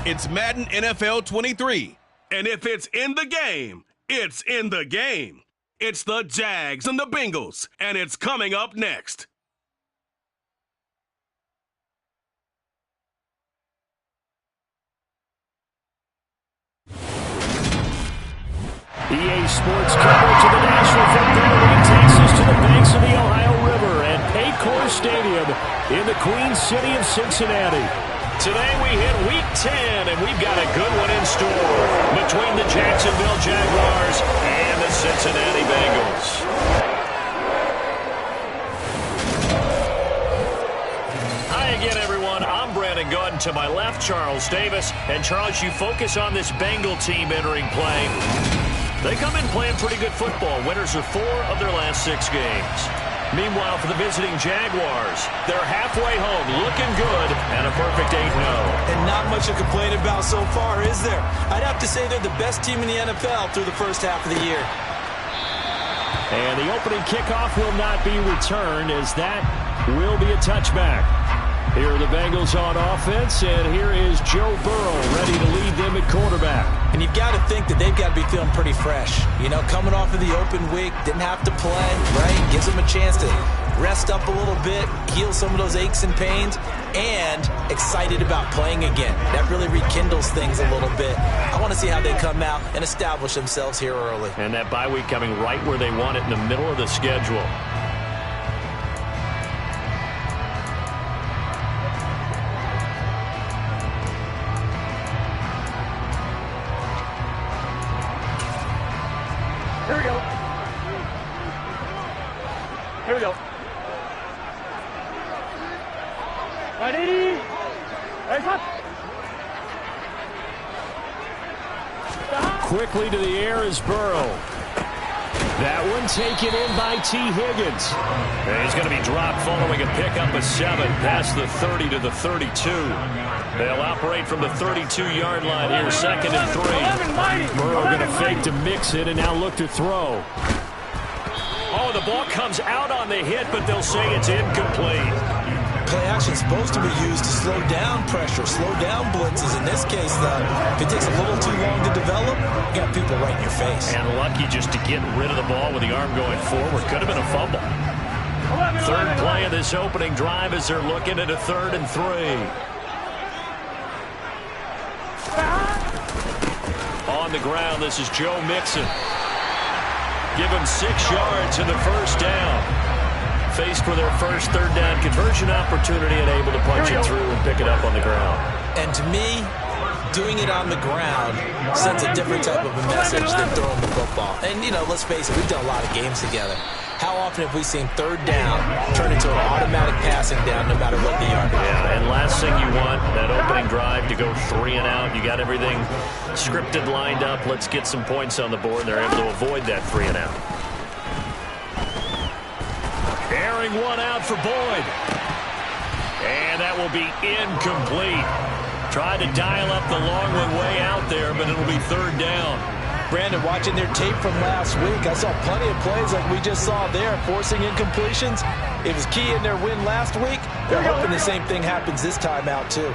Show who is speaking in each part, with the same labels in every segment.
Speaker 1: It's Madden NFL 23. And if it's in the game, it's in the game. It's the Jags and the Bengals, and it's coming up next.
Speaker 2: EA Sports coverage of the National Football League takes us to the banks of the Ohio River at Paycor Stadium in the Queen City of Cincinnati. Today we hit Week 10, and we've got a good one in store between the Jacksonville Jaguars and the Cincinnati Bengals. Hi again, everyone. I'm Brandon Gordon. To my left, Charles Davis. And Charles, you focus on this Bengal team entering play. They come in playing pretty good football. Winners of 4 of their last 6 games. Meanwhile, for the visiting Jaguars, they're halfway home, looking good, and a perfect 8-0.
Speaker 3: And not much to complain about so far, is there? I'd have to say they're the best team in the NFL through the first half of the year.
Speaker 2: And the opening kickoff will not be returned, as that will be a touchback. Here are the Bengals on offense, and here is Joe Burrow ready to lead them at quarterback.
Speaker 3: And you've got to think that they've got to be feeling pretty fresh. You know, coming off of the open week, didn't have to play, right? Gives them a chance to rest up a little bit, heal some of those aches and pains, and excited about playing again. That really rekindles things a little bit. I want to see how they come out and establish themselves here early.
Speaker 2: And that bye week coming right where they want it, in the middle of the schedule.
Speaker 4: Here we go. Here we go. 180.
Speaker 2: Quickly to the air is Burrow. That one taken in by T. Higgins. And he's going to be dropped following a pickup of 7 past the 30 to the 32. They'll operate from the 32-yard line here, 2nd and 3. Burrow going to fake to mix it and now look to throw. Oh, the ball comes out on the hit, but they'll say it's incomplete.
Speaker 3: Play action is supposed to be used to slow down pressure, slow down blitzes. In this case, though, if it takes a little too long to develop, you got people right in your face.
Speaker 2: And lucky just to get rid of the ball with the arm going forward. Could have been a fumble. Third play of this opening drive as they're looking at a 3rd and 3. On the ground, this is Joe Mixon. Give him 6 yards in the first down. Faced with their first 3rd down conversion opportunity and able to punch it through and pick it up on the ground.
Speaker 3: And to me, doing it on the ground sends a different type of a message than throwing the football. And, you know, let's face it, we've done a lot of games together. How often have we seen 3rd down turn into an automatic passing down no matter what the yard?
Speaker 2: Yeah, and last thing you want, that opening drive to go 3 and out. You got everything scripted, lined up. Let's get some points on the board. They're able to avoid that 3 and out. Airing one out for Boyd. And that will be incomplete. Tried to dial up the long one way out there, but it'll be 3rd down.
Speaker 3: Brandon, watching their tape from last week, I saw plenty of plays like we just saw there, forcing incompletions. It was key in their win last week. They're hoping the same thing happens this time out, too.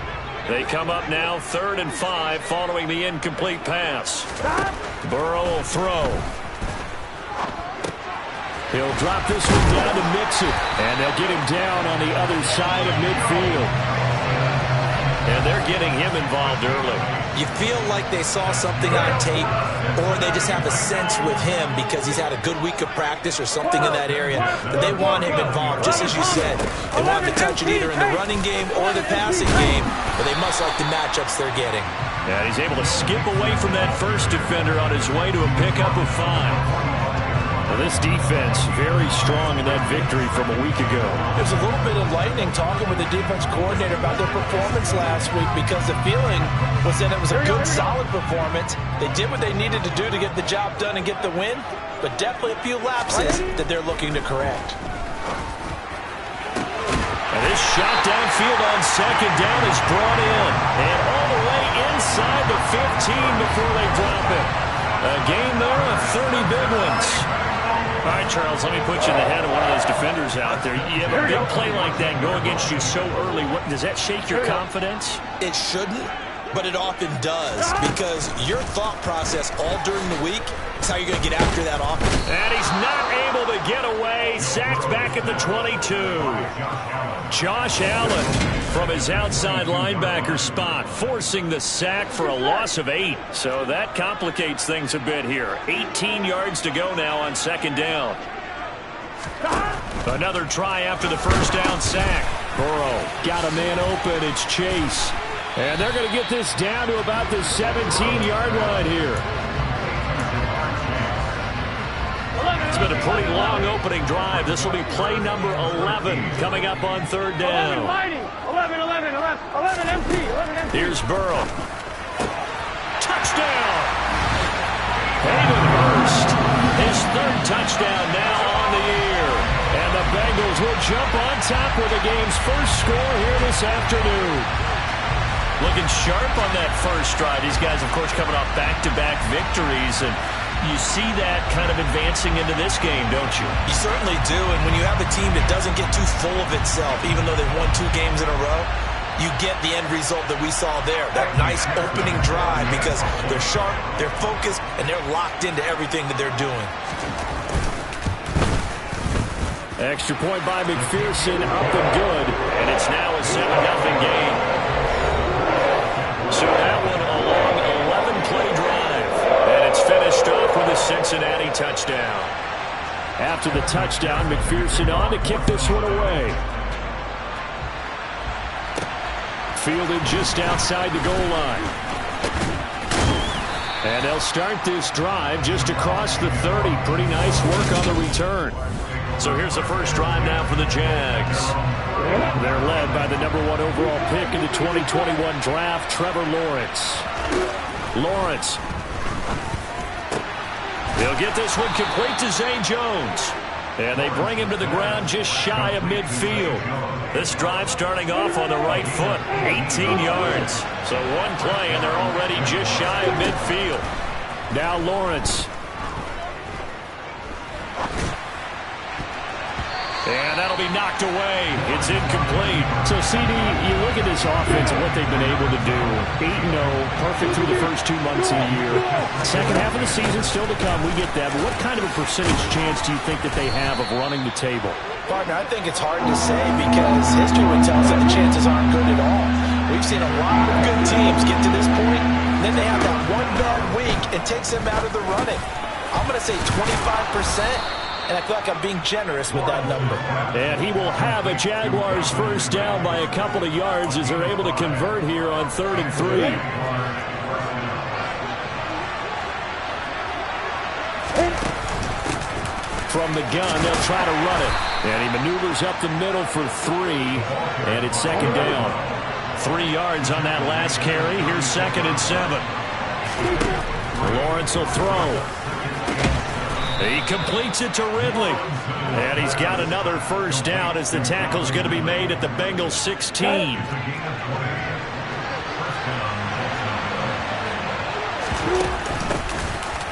Speaker 2: They come up now 3rd and 5 following the incomplete pass. Burrow will throw. He'll drop this one down to Mixon, and they'll get him down on the other side of midfield. And they're getting him involved early.
Speaker 3: You feel like they saw something on tape, or they just have a sense with him because he's had a good week of practice or something in that area that they want him involved, just as you said. They want him to touch it either in the running game or the passing game, but they must like the matchups they're getting.
Speaker 2: Yeah, he's able to skip away from that first defender on his way to a pickup of 5. Well, this defense very strong in that victory from a week ago.
Speaker 3: There's a little bit enlightening talking with the defense coordinator about their performance last week because the feeling was that it was a good, solid performance. They did what they needed to do to get the job done and get the win, but definitely a few lapses that they're looking to correct.
Speaker 2: And this shot downfield on 2nd down is brought in. And all the way inside the 15 before they drop it. A game there of 30 big ones. All right, Charles, let me put you in the head of one of those defenders out there. You have a big play like that go against you so early. Does that shake your confidence?
Speaker 3: It shouldn't, but it often does, because your thought process all during the week is how you're going to get after that offense.
Speaker 2: And he's not able to get away. Sacked back at the 22. Josh Allen from his outside linebacker spot, forcing the sack for a loss of 8. So that complicates things a bit here. 18 yards to go now on second down. Another try after the first down sack. Burrow got a man open. It's Chase. And they're going to get this down to about the 17-yard line here. It's been a pretty long opening drive. This will be play number 11 coming up on third down.
Speaker 4: 11 empty.
Speaker 2: Here's Burrow. Touchdown! Hayden Hurst, his third touchdown now on the year. And the Bengals will jump on top with the game's first score here this afternoon. Looking sharp on that first stride. These guys, of course, coming off back-to-back victories, and you see that kind of advancing into this game, don't you?
Speaker 3: You certainly do, and when you have a team that doesn't get too full of itself, even though they've won 2 games in a row, you get the end result that we saw there, that nice opening drive, because they're sharp, they're focused, and they're locked into everything that they're doing.
Speaker 2: Extra point by McPherson, up and good, and it's now a 7-0 game. So that one a long 11-play drive, and it's finished off with a Cincinnati touchdown. After the touchdown, McPherson on to kick this one away. Fielded just outside the goal line. And they'll start this drive just across the 30. Pretty nice work on the return. So here's the first drive now for the Jags. They're led by the number 1 overall pick in the 2021 draft, Trevor Lawrence. Lawrence. They'll get this one complete to Zay Jones. And they bring him to the ground just shy of midfield. This drive starting off on the right foot, 18 yards. So one play, and they're already just shy of midfield. Now Lawrence. And that'll be knocked away. It's incomplete. So, CD, you look at this offense and what they've been able to do. 8-0, perfect through the first 2 months of the year. Second half of the season still to come. We get that. But what kind of a percentage chance do you think that they have of running the table?
Speaker 3: Partner, I think it's hard to say because history would tell us that the chances aren't good at all. We've seen a lot of good teams get to this point, and then they have that one bad week and takes them out of the running. I'm going to say 25%. And I feel like I'm being generous with that number.
Speaker 2: And he will have a Jaguars first down by a couple of yards as they're able to convert here on 3rd and 3. From the gun, they'll try to run it. And he maneuvers up the middle for 3. And it's second down. 3 yards on that last carry. Here's 2nd and 7. Lawrence will throw. He completes it to Ridley. And he's got another first down as the tackle's going to be made at the Bengals 16.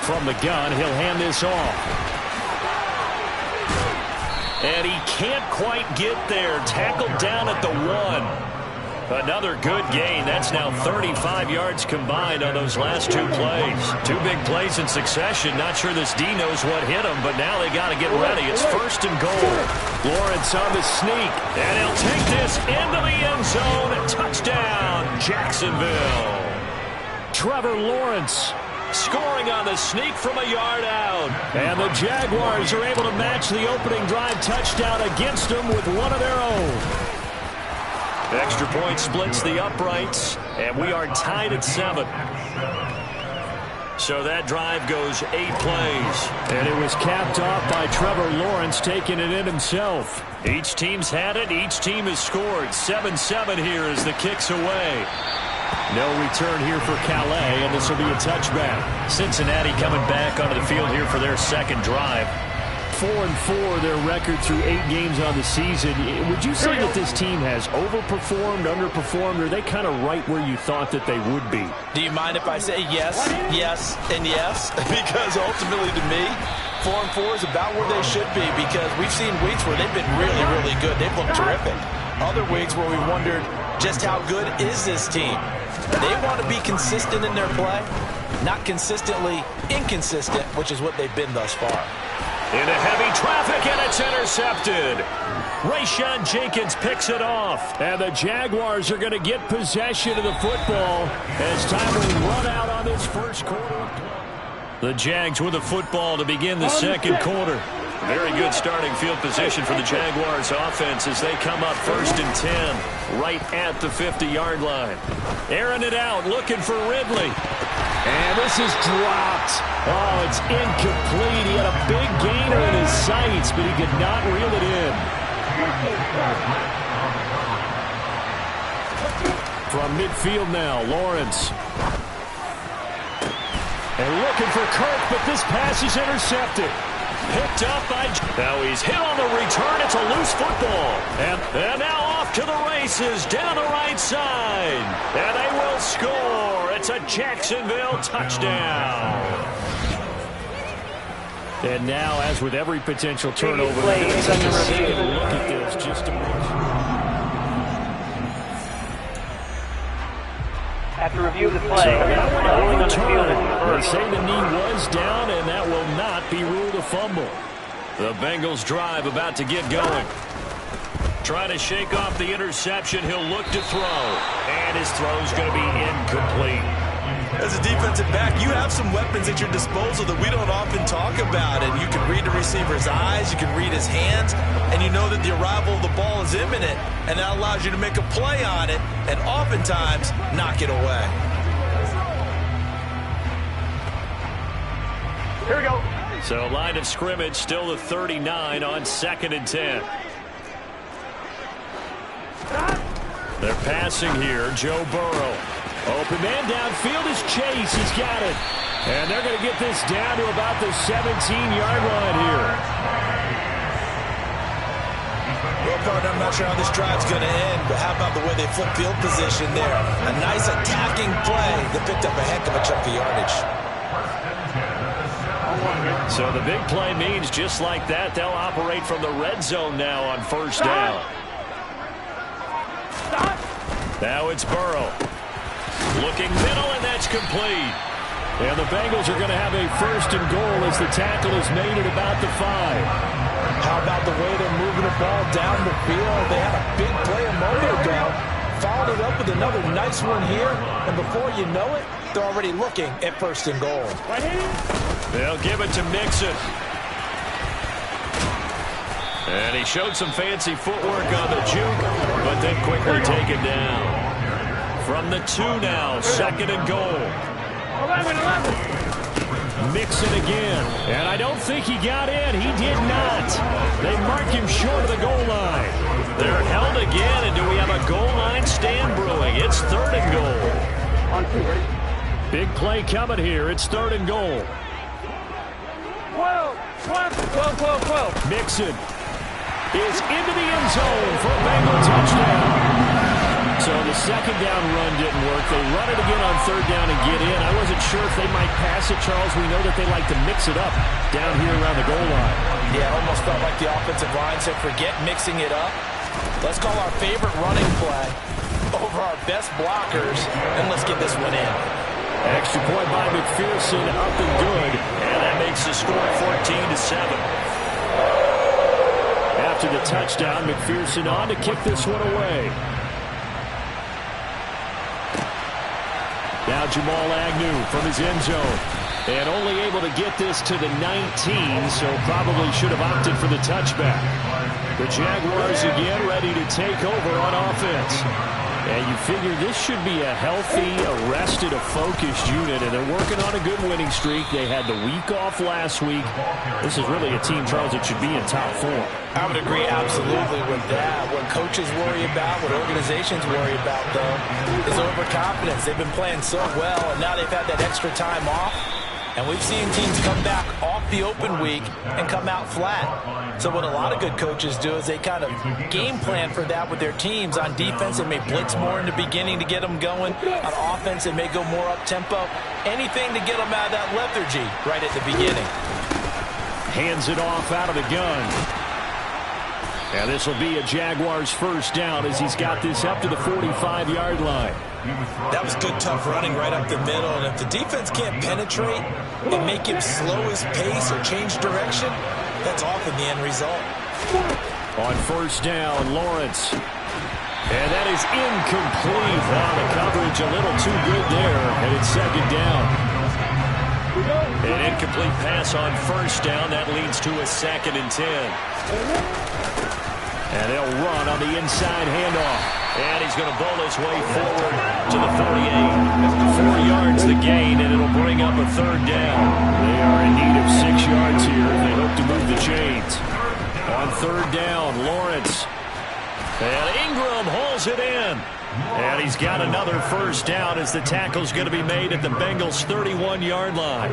Speaker 2: From the gun, he'll hand this off. And he can't quite get there. Tackled down at the 1. Another good gain. That's now 35 yards combined on those last 2 plays. 2 big plays in succession. Not sure this D knows what hit him, but now they got to get ready. It's 1st and goal. Lawrence on the sneak, and he'll take this into the end zone. Touchdown, Jacksonville. Trevor Lawrence scoring on the sneak from a yard out. And the Jaguars are able to match the opening drive touchdown against them with one of their own. Extra point splits the uprights, and we are tied at 7. So that drive goes 8 plays. And it was capped off by Trevor Lawrence taking it in himself. Each team's had it. Each team has scored. 7-7 here as the kick's away. No return here for Calais, and this will be a touchback. Cincinnati coming back onto the field here for their second drive. 4-4 their record through 8 games on the season. Would you say that this team has overperformed, underperformed, or are they kind of right where you thought that they would be?
Speaker 3: Do you mind if I say yes, yes, and yes? Because ultimately to me, 4-4 is about where they should be because we've seen weeks where they've been really, really good. They've looked terrific. Other weeks where we wondered just how good is this team. They want to be consistent in their play, not consistently inconsistent, which is what they've been thus far.
Speaker 2: Into heavy traffic, and it's intercepted. Rayshawn Jenkins picks it off. And the Jaguars are going to get possession of the football as time will run out on this first quarter. The Jags with the football to begin the second quarter. Very good starting field position for the Jaguars offense as they come up 1st and 10 right at the 50-yard line. Airing it out, looking for Ridley. And this is dropped. Oh, it's incomplete. He had a big gainer in his sights, but he could not reel it in. From midfield now, Lawrence. And looking for Kirk, but this pass is intercepted. Picked up by... Now he's hit on the return. It's a loose football. And now off to the races down the right side. And they will score. It's a Jacksonville touchdown. And now, as with every potential turnover, look at this just to make sure.
Speaker 4: After review of the play, ruling on the field.
Speaker 2: They say the knee was down, and that will not be ruled a fumble. The Bengals drive about to get going. Trying to shake off the interception. He'll look to throw. And his throw's going to be incomplete.
Speaker 3: As a defensive back, you have some weapons at your disposal that we don't often talk about. And you can read the receiver's eyes, you can read his hands, and you know that the arrival of the ball is imminent. And that allows you to make a play on it and oftentimes knock it away.
Speaker 4: Here we go.
Speaker 2: So line of scrimmage still the 39 on 2nd and 10. They're passing here. Joe Burrow. Open man downfield is Chase. He's got it. And they're going to get this down to about the 17-yard line here.
Speaker 3: Well, partner, I'm not sure how this drive's going to end, but how about the way they flip field position there? A nice attacking play that picked up a heck of a chunk of yardage.
Speaker 2: So the big play means just like that, they'll operate from the red zone now on 1st down. Now it's Burrow. Looking middle, and that's complete. And the Bengals are going to have a 1st and goal as the tackle is made at about the 5.
Speaker 3: How about the way they're moving the ball down the field? They had a big play a moment ago. Followed it up with another nice one here. And before you know it, they're already looking at 1st and goal.
Speaker 2: They'll give it to Mixon. And he showed some fancy footwork on the juke, but then quickly taken down. From the 2 now, 2nd and goal.
Speaker 4: 11.
Speaker 2: Mixon again. And I don't think he got in. He did not. They mark him short of the goal line. They're held again, and do we have a goal line stand brewing? It's 3rd and goal.
Speaker 4: On 2, ready?
Speaker 2: Big play coming here. It's 3rd and goal.
Speaker 4: 12.
Speaker 2: Mixon is into the end zone for a Bengal touchdown. So the 2nd down run didn't work. They run it again on 3rd down and get in. I wasn't sure if they might pass it, Charles. We know that they like to mix it up down here around the goal line.
Speaker 3: Yeah, almost felt like the offensive line said, forget mixing it up. Let's call our favorite running play over our best blockers, and let's get this one in.
Speaker 2: Extra point by McPherson, up and good. And that makes the score 14-7. After the touchdown, McPherson on to kick this one away. Now Jamal Agnew from his end zone. And only able to get this to the 19, so probably should have opted for the touchback. The Jaguars again ready to take over on offense. And you figure this should be a healthy, arrested, a focused unit, and they're working on a good winning streak. They had the week off last week. This is really a team, Charles, that should be in top form.
Speaker 3: I would agree absolutely with that. What coaches worry about, what organizations worry about, though, is overconfidence. They've been playing so well, and now they've had that extra time off. And we've seen teams come back off the open week and come out flat. So what a lot of good coaches do is they kind of game plan for that with their teams. On defense, they may blitz more in the beginning to get them going. On offense, they may go more up-tempo. Anything to get them out of that lethargy right at the beginning.
Speaker 2: Hands it off out of the gun. And this will be a Jaguars 1st down as he's got this up to the 45-yard line.
Speaker 3: That was good, tough running right up the middle. And if the defense can't penetrate and make him slow his pace or change direction, that's often the end result.
Speaker 2: On first down, Lawrence. And that is incomplete. The coverage a little too good there, and it's second down. An incomplete pass on first down. That leads to a 2nd and 10. And they'll run on the inside handoff. And he's going to bowl his way forward to the 48. 4 yards the gain, and it'll bring up a 3rd down. They are in need of 6 yards here if they hope to move the chains. On 3rd down, Lawrence. And Ingram hauls it in. And he's got another first down as the tackle's going to be made at the Bengals' 31-yard line.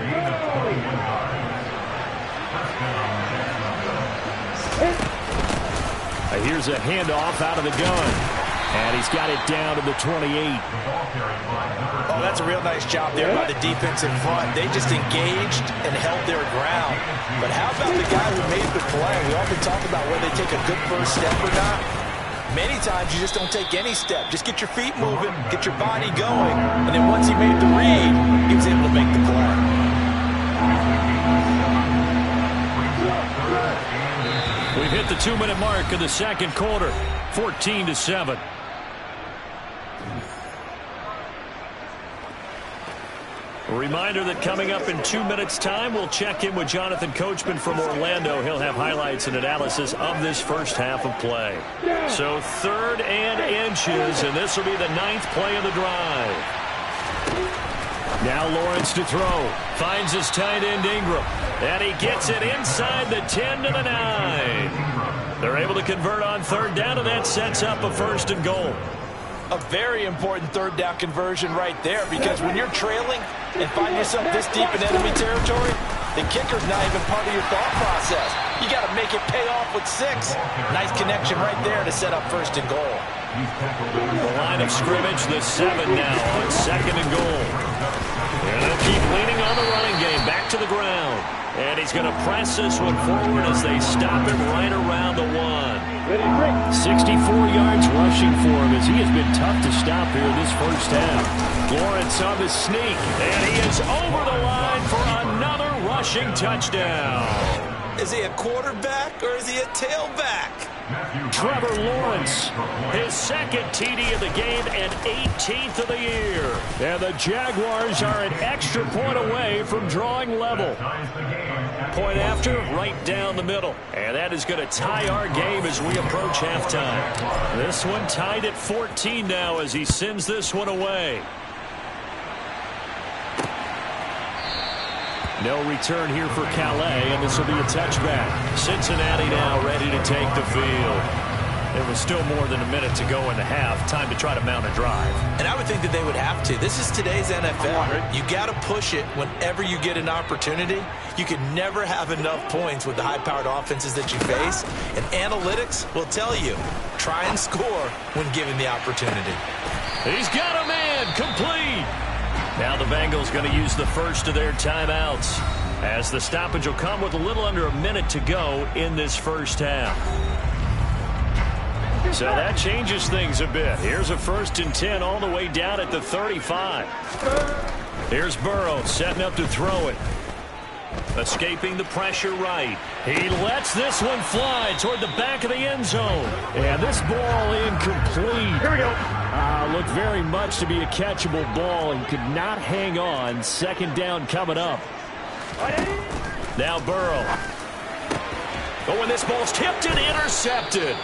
Speaker 2: Here's a handoff out of the gun. And he's got it down to the 28.
Speaker 3: Oh, that's a real nice job there by the defense in front. They just engaged and held their ground. But how about the guy who made the play? We often talk about whether they take a good first step or not. Many times you just don't take any step. Just get your feet moving, get your body going, and then once he made the read, he was able to make the play.
Speaker 2: We've hit the 2-minute mark in the second quarter, 14-7. A reminder that coming up in 2 minutes' time, we'll check in with Jonathan Coachman from Orlando. He'll have highlights and analysis of this first half of play. So 3rd and inches, and this will be the 9th play of the drive. Now Lawrence to throw. Finds his tight end Ingram. And he gets it inside the 10 to the 9. They're able to convert on 3rd down, and that sets up a 1st and goal.
Speaker 3: A very important 3rd down conversion right there, because when you're trailing and find yourself this deep in enemy territory, the kicker's not even part of your thought process. You got to make it pay off with 6. Nice connection right there to set up 1st and goal.
Speaker 2: The line of scrimmage, the 7 now on 2nd and goal. And they'll keep leaning on the running game, back to the ground. And he's going to press this one forward as they stop him right around the 1. 64 yards rushing for him as he has been tough to stop here this first half. Lawrence on the sneak, and he is over the line for another rushing touchdown.
Speaker 3: Is he a quarterback or is he a tailback?
Speaker 2: Trevor Lawrence, his 2nd TD of the game and 18th of the year. And the Jaguars are an extra point away from drawing level. Point after, right down the middle. And that is going to tie our game as we approach halftime. This one tied at 14 now as he sends this one away. No return here for Calais, and this will be a touchback. Cincinnati now ready to take the field. There was still more than a minute to go in the half. Time to try to mount a drive.
Speaker 3: And I would think that they would have to. This is today's NFL. You got to push it whenever you get an opportunity. You can never have enough points with the high-powered offenses that you face. And analytics will tell you, try and score when given the opportunity.
Speaker 2: He's got a man, complete. Now the Bengals going to use the first of their timeouts as the stoppage will come with a little under a minute to go in this first half. So that changes things a bit. Here's a 1st and 10 all the way down at the 35. Here's Burrow setting up to throw it. Escaping the pressure right. He lets this one fly toward the back of the end zone. And this ball incomplete.
Speaker 4: Here we go.
Speaker 2: Looked very much to be a catchable ball and could not hang on. 2nd down coming up. Now Burrow. Oh, and this ball's tipped and intercepted.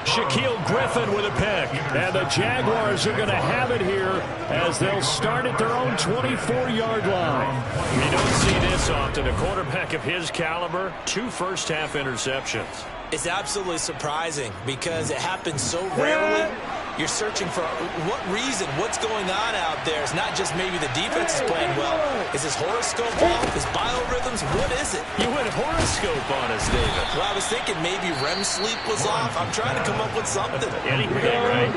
Speaker 2: Shaquille Griffin with a pick. And the Jaguars are going to have it here as they'll start at their own 24-yard line. You don't see this often. A quarterback of his caliber, 2 first-half interceptions.
Speaker 3: It's absolutely surprising because it happens so rarely. You're searching for what reason, what's going on out there. It's not just maybe the defense is playing well. Is his horoscope off? His biorhythms? What is it?
Speaker 2: You went horoscope on us, David.
Speaker 3: Well, I was thinking maybe REM sleep was off. I'm trying to come up with something.
Speaker 2: Anything, right?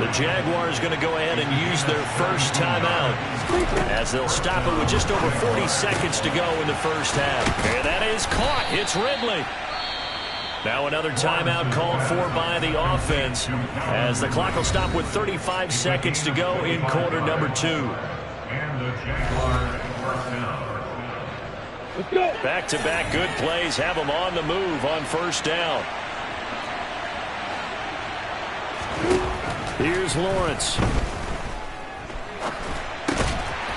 Speaker 2: The Jaguars going to go ahead and use their first timeout as they'll stop it with just over 40 seconds to go in the first half. And that is caught. It's Ridley. Now another timeout called for by the offense as the clock will stop with 35 seconds to go in quarter number 2. Back-to-back good plays have them on the move on first down. Here's Lawrence.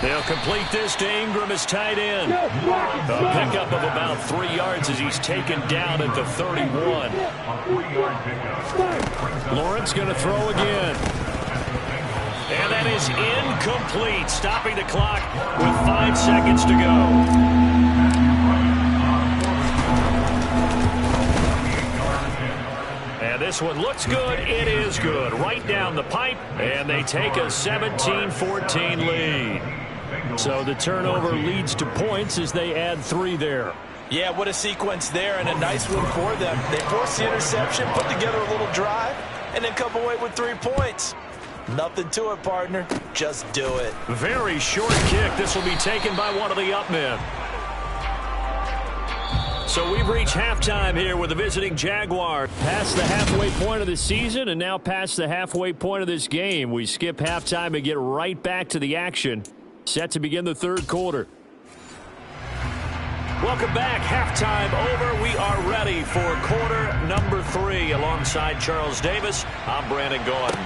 Speaker 2: They'll complete this to Ingram as tight end. A pickup of about 3 yards as he's taken down at the 31. Lawrence going to throw again. And that is incomplete, stopping the clock with 5 seconds to go. And this one looks good. It is good. Right down the pipe. And they take a 17-14 lead. So the turnover leads to points as they add 3 there.
Speaker 3: Yeah, what a sequence there, and a nice one for them. They force the interception, put together a little drive, and then come away with 3 points. Nothing to it, partner. Just do it.
Speaker 2: Very short kick. This will be taken by one of the up men. So we've reached halftime here with the visiting Jaguars. Past the halfway point of the season and now past the halfway point of this game. We skip halftime and get right back to the action. Set to begin the third quarter. Welcome back. Halftime over. We are ready for quarter number 3 alongside Charles Davis. I'm Brandon Gordon.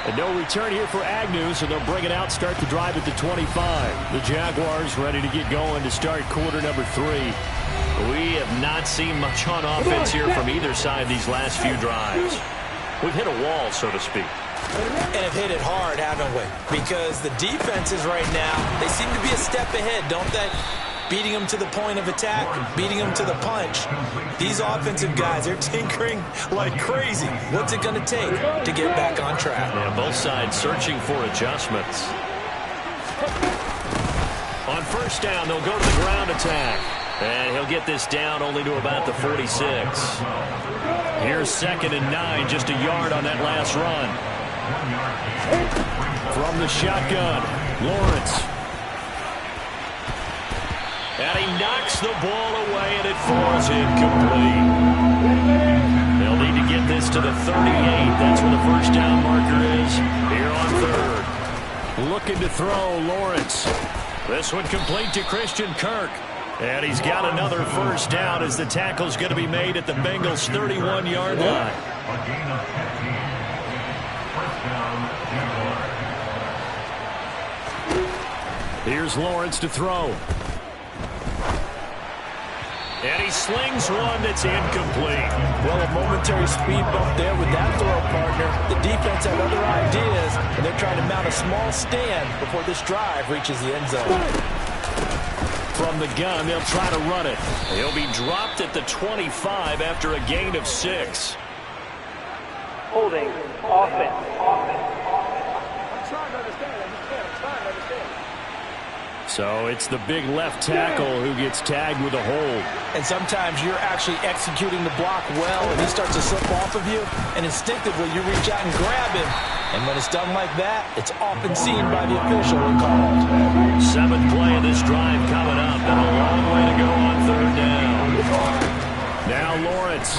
Speaker 2: And no return here for Agnew, so they'll bring it out, start the drive at the 25. The Jaguars ready to get going to start quarter number 3. We have not seen much on offense here from either side these last few drives. We've hit a wall, so to speak.
Speaker 3: And have hit it hard, haven't we? Because the defenses right now, they seem to be a step ahead, don't they? Beating them to the point of attack, beating them to the punch. These offensive guys, they're tinkering like crazy. What's it going to take to get back on track?
Speaker 2: Yeah, both sides searching for adjustments. On first down, they'll go to the ground attack. And he'll get this down only to about the 46. Here's 2nd and 9, just a yard on that last run. From the shotgun, Lawrence. And he knocks the ball away, and it falls incomplete. They'll need to get this to the 38. That's where the first down marker is here on 3rd. Looking to throw, Lawrence. This one complete to Christian Kirk. And he's got another first down as the tackle's going to be made at the Bengals' 31-yard line. Here's Lawrence to throw. And he slings one that's incomplete.
Speaker 3: Well, a momentary speed bump there with that throw, partner. The defense had other ideas, and they're trying to mount a small stand before this drive reaches the end zone.
Speaker 2: From the gun, they'll try to run it. He'll be dropped at the 25 after a gain of 6.
Speaker 4: Holding offense.
Speaker 2: So it's the big left tackle who gets tagged with a hold.
Speaker 3: And sometimes you're actually executing the block well, and he starts to slip off of you, and instinctively you reach out and grab him. And when it's done like that, it's often seen by the official and called.
Speaker 2: 7th play of this drive coming up, and a long way to go on 3rd down. Now Lawrence.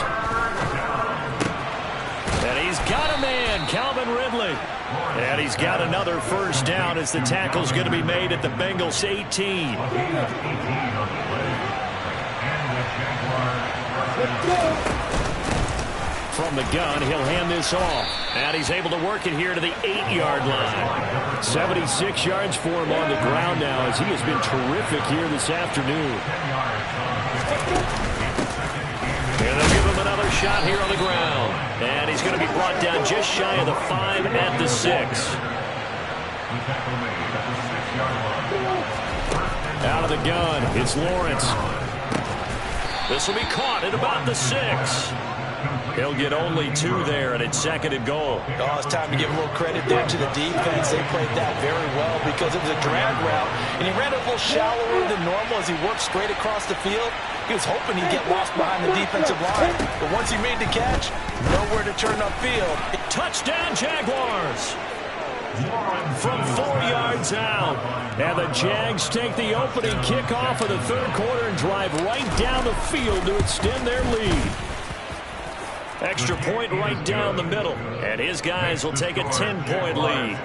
Speaker 2: And he's got a man, Calvin Ridley. And he's got another first down as the tackle's going to be made at the Bengals' 18. From the gun, he'll hand this off. And he's able to work it here to the 8-yard line. 76 yards for him on the ground now as he has been terrific here this afternoon. And they'll give him another shot here on the ground. And he's going to be brought down just shy of the 5 at the 6. Out of the gun, it's Lawrence. This will be caught at about the 6. He'll get only 2 there, and it's 2nd and goal.
Speaker 3: Oh, it's time to give a little credit there to the defense. They played that very well because it was a drag route, and he ran it a little shallower than normal as he worked straight across the field. He was hoping he'd get lost behind the defensive line, but once he made the catch, nowhere to turn upfield.
Speaker 2: Touchdown, Jaguars! from 4 yards out. And the Jags take the opening kickoff of the third quarter and drive right down the field to extend their lead. Extra point right down the middle. And his guys will take a 10-point lead.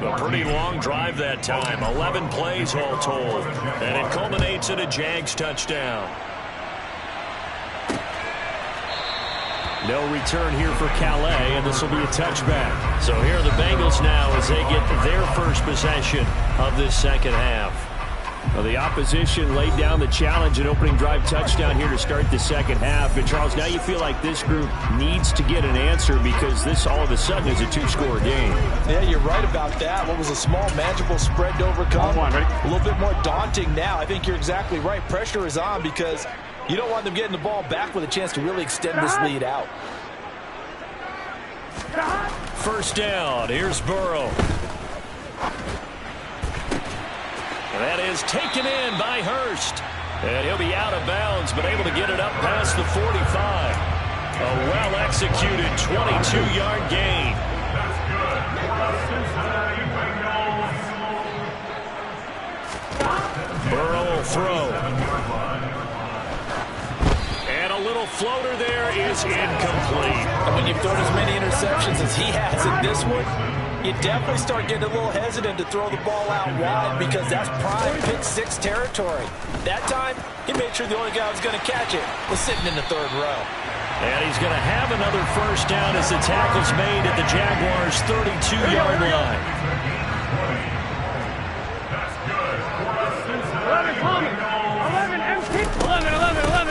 Speaker 2: A pretty long drive that time. 11 plays all told. And it culminates in a Jags touchdown. No return here for Calais, and this will be a touchback. So here are the Bengals now as they get their first possession of this second half. Well, the opposition laid down the challenge and opening drive touchdown here to start the second half. And, Charles, now you feel like this group needs to get an answer because this all of a sudden is a two-score game.
Speaker 3: Yeah, you're right about that. What was a small, manageable spread to overcome, a little bit more daunting now. I think you're exactly right. Pressure is on because you don't want them getting the ball back with a chance to really extend this lead out.
Speaker 2: First down. Here's Burrow. That is taken in by Hurst. And he'll be out of bounds, but able to get it up past the 45. A well-executed 22-yard gain. Burrow will throw. And a little floater there is incomplete.
Speaker 3: And when you've thrown as many interceptions as he has in this one, you definitely start getting a little hesitant to throw the ball out wide because that's prime pick-6 territory. That time, he made sure the only guy who was going to catch it was sitting in the third row.
Speaker 2: And he's going to have another first down as the tackle's made at the Jaguars' 32-yard line.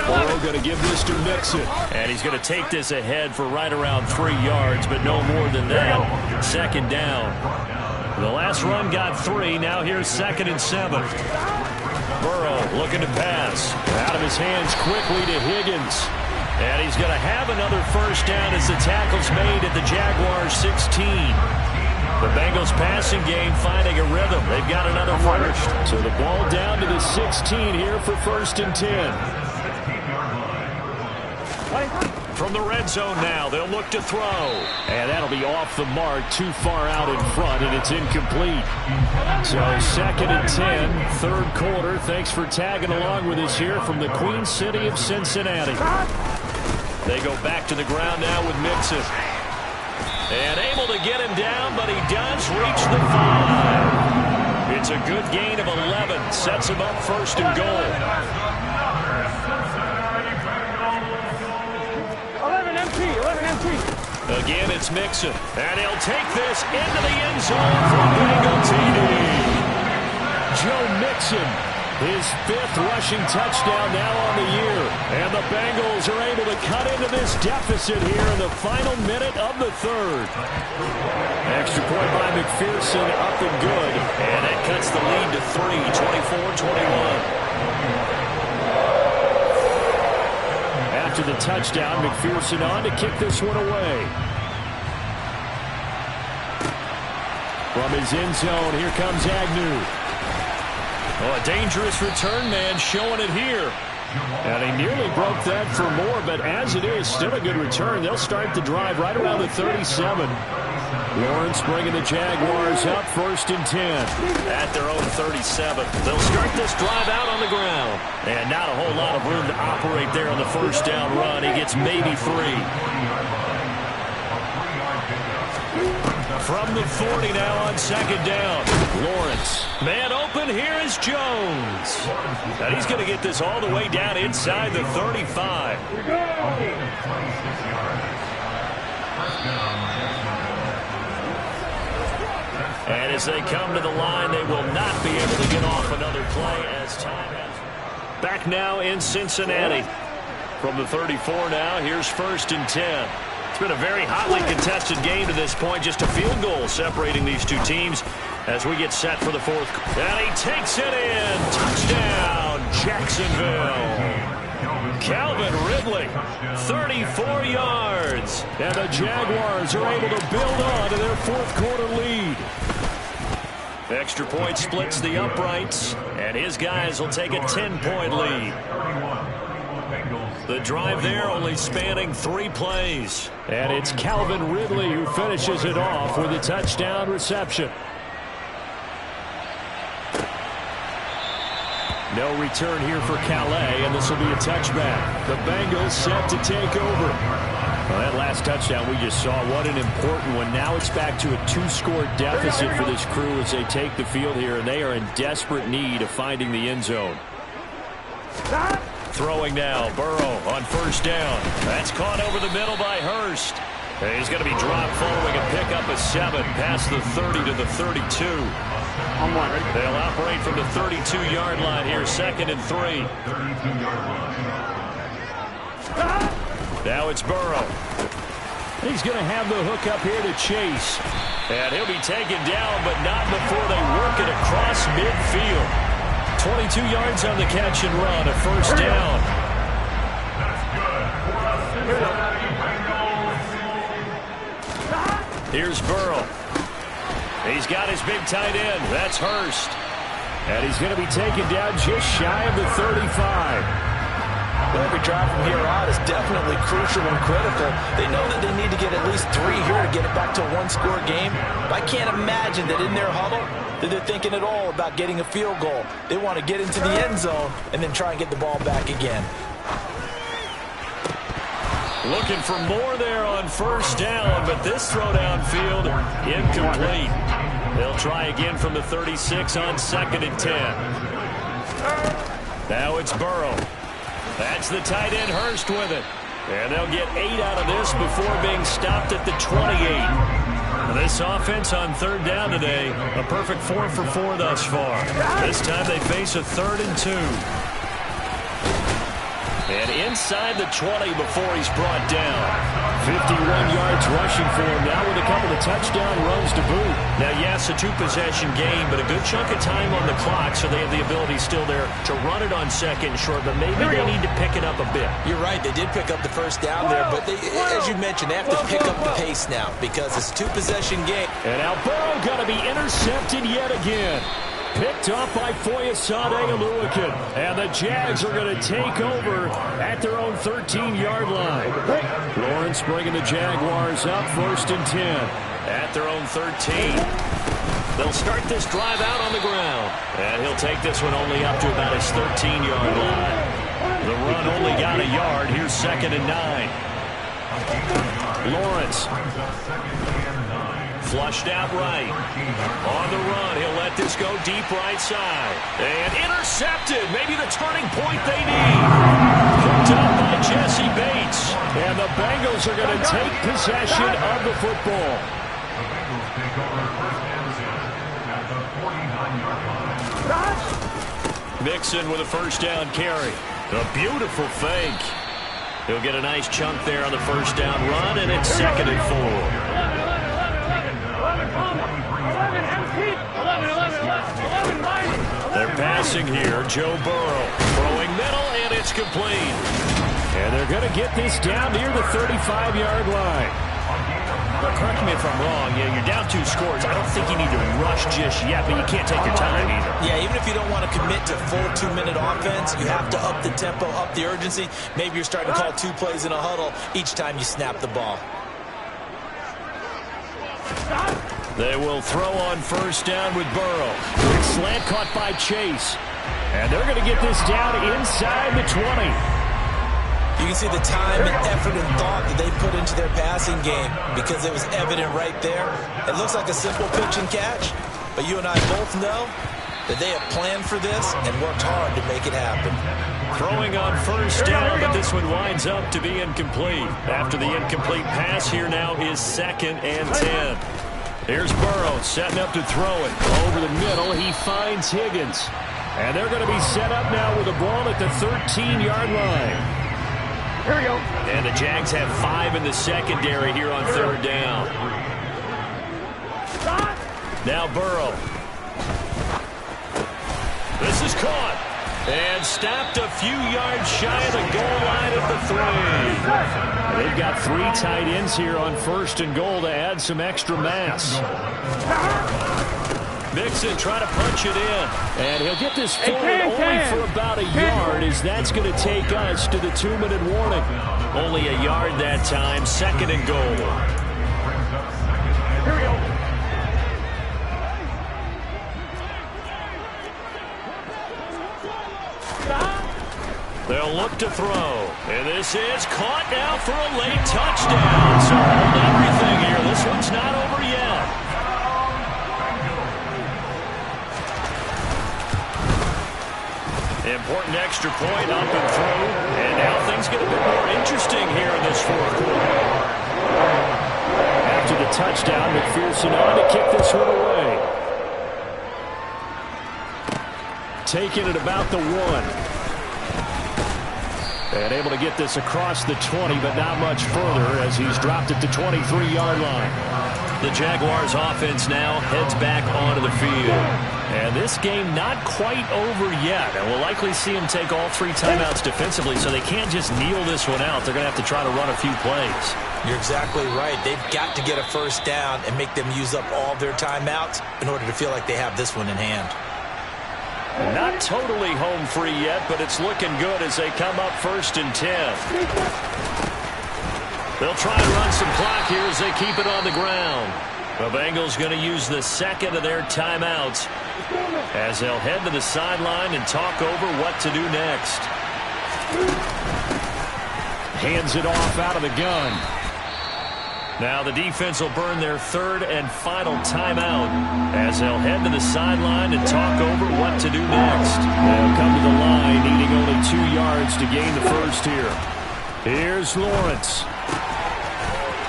Speaker 2: Burrow going to give this to Mixon. And he's going to take this ahead for right around 3 yards, but no more than that. Second down. The last run got 3. Now here's 2nd and 7. Burrow looking to pass. Out of his hands quickly to Higgins. And he's going to have another first down as the tackle's made at the Jaguars' 16. The Bengals passing game finding a rhythm. They've got another first. So the ball down to the 16 here for 1st and 10. From the red zone now, they'll look to throw. And that'll be off the mark, too far out in front, and it's incomplete. So 2nd and 10, third quarter. Thanks for tagging along with us here from the Queen City of Cincinnati. They go back to the ground now with Mixon. And able to get him down, but he does reach the 5. It's a good gain of 11. Sets him up 1st and goal.
Speaker 4: 11 empty.
Speaker 2: Again, it's Mixon. And he'll take this into the end zone for Bengal TD. Joe Mixon, his 5th rushing touchdown now on the year. And the Bengals are able to cut into this deficit here in the final minute of the third. Extra point by McPherson, up and good. And that cuts the lead to 3, 24-21. After the touchdown, McPherson on to kick this one away. From his end zone, here comes Agnew. Oh, a dangerous return man showing it here. And he nearly broke that for more, but as it is, still a good return. They'll start the drive right around the 37. Lawrence bringing the Jaguars up 1st and 10. At their own 37. They'll start this drive out on the ground. And not a whole lot of room to operate there on the first down run. He gets maybe 3. From the 40 now on 2nd down. Lawrence. Man open, here is Jones. And he's going to get this all the way down inside the 35. And as they come to the line, they will not be able to get off another play as time has. Back now in Cincinnati. From the 34 now, here's 1st and 10. It's been a very hotly contested game to this point. Just a field goal separating these two teams as we get set for the 4th. And he takes it in. Touchdown, Jacksonville. Calvin Ridley, 34 yards. And the Jaguars are able to build on to their 4th quarter lead. Extra point splits the uprights, and his guys will take a 10-point lead. The drive there only spanning 3 plays. And it's Calvin Ridley who finishes it off with a touchdown reception. No return here for Calais, and this will be a touchback. The Bengals set to take over. Well, that last touchdown we just saw, what an important one. Now it's back to a 2-score deficit for this crew as they take the field here, and they are in desperate need of finding the end zone. Throwing now, Burrow on first down. That's caught over the middle by Hurst. He's going to be dropped following a pickup of 7 past the 30 to the 32. They'll operate from the 32-yard line here, 2nd and 3. Now it's Burrow. He's going to have the hook up here to Chase. And he'll be taken down, but not before they work it across midfield. 22 yards on the catch and run, a first down. Here's Burrow. He's got his big tight end. That's Hurst. And he's going to be taken down just shy of the 35.
Speaker 3: Well, every drive from here on is definitely crucial and critical. They know that they need to get at least 3 here to get it back to a 1-score game. But I can't imagine that in their huddle that they're thinking at all about getting a field goal. They want to get into the end zone and then try and get the ball back again.
Speaker 2: Looking for more there on first down, but this throw downfield incomplete. They'll try again from the 36 on 2nd and 10. Now it's Burrow. That's the tight end Hurst with it. And they'll get 8 out of this before being stopped at the 28. This offense on 3rd down today, a perfect 4 for 4 thus far. This time they face a 3rd and 2. And inside the 20 before he's brought down. 51 yards rushing for him now with a couple of touchdown runs to boot. Now, yes, a 2-possession game, but a good chunk of time on the clock, so they have the ability still there to run it on 2nd and short, but maybe they need to pick it up a bit.
Speaker 3: You're right. They did pick up the first down there, but they, as you mentioned, they have to pick up the pace now because it's a 2-possession game.
Speaker 2: And now Burrow going to be intercepted yet again. Picked off by Foyesade Oluwakan. And the Jags are going to take over at their own 13-yard line. Lawrence bringing the Jaguars up 1st and 10. At their own 13. They'll start this drive out on the ground. And he'll take this one only up to about his 13-yard line. The run only got a yard. Here's 2nd and 9. Lawrence. Flushed out right. On the run, he'll let this go deep right side. And intercepted. Maybe the turning point they need. Picked up by Jesse Bates. And the Bengals are going to take possession of the football. Mixon with a first down carry. A beautiful fake. He'll get a nice chunk there on the first down run, and it's 2nd and 4. They're passing here. Joe Burrow throwing middle, and it's complete. And they're going to get this down near the 35-yard line. But correct me if I'm wrong. Yeah, you're down 2 scores. I don't think you need to rush just yet, but you can't take your time either.
Speaker 3: Yeah, even if you don't want to commit to full 2-minute offense, you have to up the tempo, up the urgency. Maybe you're starting to call 2 plays in a huddle each time you snap the ball.
Speaker 2: They will throw on first down with Burrow. Slant caught by Chase. And they're going to get this down inside the 20.
Speaker 3: You can see the time and effort and thought that they put into their passing game because it was evident right there. It looks like a simple pitch and catch, but you and I both know that they have planned for this and worked hard to make it happen.
Speaker 2: Throwing on first down, but this one winds up to be incomplete. After the incomplete pass, here now is 2nd and 10. Here's Burrow setting up to throw it. Over the middle, he finds Higgins. And they're going to be set up now with the ball at the 13-yard line.
Speaker 4: Here we go.
Speaker 2: And the Jags have 5 in the secondary here on 3rd down. Now Burrow. This is caught. And stopped a few yards shy of the goal line at the 3. They've got 3 tight ends here on 1st and goal to add some extra mass. Mixon try to punch it in. And he'll get this forward only for about a yard, as that's going to take us to the 2-minute warning. Only a yard that time, 2nd and goal.
Speaker 4: Here we go.
Speaker 2: They'll look to throw. And this is caught now for a late touchdown. So hold everything here. This one's not over yet. Important extra point up and through. And now things get a bit more interesting here in this 4th quarter. After the touchdown, McPherson on to kick this one away. Taking it about the 1. And able to get this across the 20, but not much further as he's dropped it to 23-yard line. The Jaguars offense now heads back onto the field. And this game not quite over yet. And we'll likely see them take all 3 timeouts defensively, so they can't just kneel this one out. They're going to have to try to run a few plays.
Speaker 3: You're exactly right. They've got to get a first down and make them use up all their timeouts in order to feel like they have this one in hand.
Speaker 2: Not totally home free yet, but it's looking good as they come up 1st and 10. They'll try and run some clock here as they keep it on the ground. The Bengals going to use the 2nd of their timeouts as they'll head to the sideline and talk over what to do next. Hands it off out of the gun. Now the defense will burn their 3rd and final timeout as they'll head to the sideline and talk over what to do next. They'll come to the line needing only 2 yards to gain the first here. Here's Lawrence.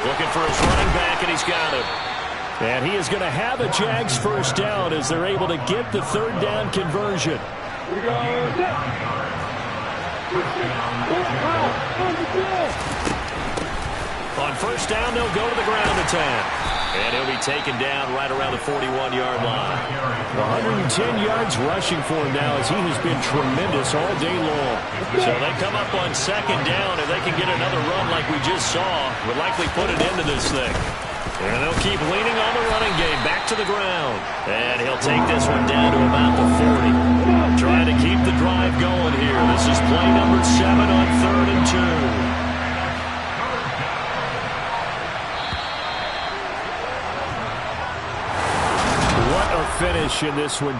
Speaker 2: Looking for his running back, and he's got him. And he is going to have a Jags first down as they're able to get the 3rd down conversion.
Speaker 4: Here we go.
Speaker 2: On first down, they'll go to the ground attack. And he'll be taken down right around the 41-yard line. 110 yards rushing for him now as he has been tremendous all day long. So they come up on 2nd down. If they can get another run like we just saw, would likely put it into this thing. And they'll keep leaning on the running game back to the ground. And he'll take this one down to about the 40. Trying to keep the drive going here. This is play number 7 on 3rd and 2. Finish in this one.